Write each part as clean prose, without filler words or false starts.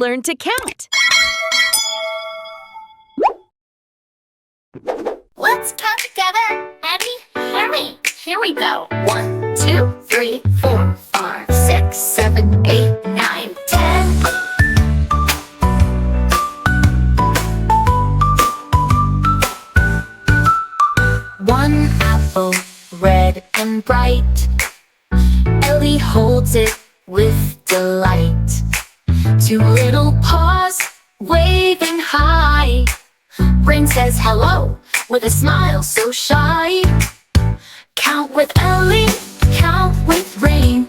learn to count. Let's count together. Ready? Hurry. Here we go. 1, 2, 3, 4, 5, 6, 7, 8, 9, 10. One apple, red and bright. Ellie holds it with delight. Two little paws waving high. Rain says hello with a smile so shy. Count with Ellie, count with Rain.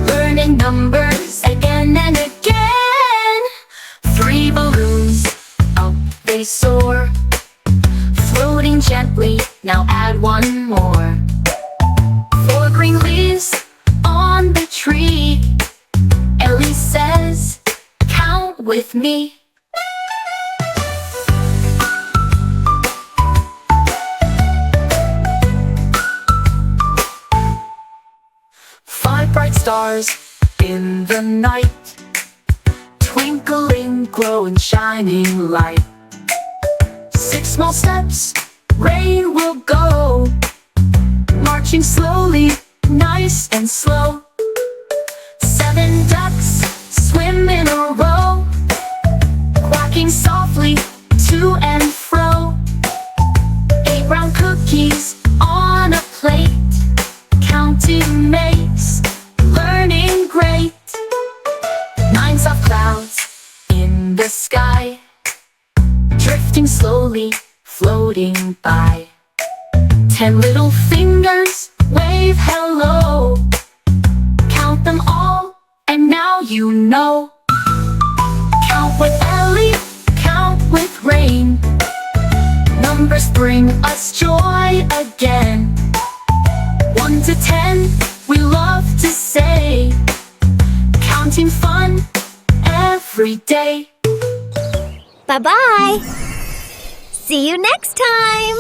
Learning numbers again and again. 3 balloons, up they soar. Floating gently, now add 1 more. 4 green leaves on the tree. Ellie says, count with me. Bright stars in the night, twinkling, glowing, shining light. 6 small steps, Rain will go, marching slowly, nice and slow. 7 ducks swim in a row, quacking softly to and fro. 8 round cookies on a plate, counting makes learning great. 9 soft clouds in the sky, drifting slowly, floating by. 10 little fingers wave hello. Count them all, and now you know. Count with Ellie, count with Rain. Numbers bring us joy again. 1 to 10, we love to say, counting fun every day. Bye-bye! See you next time!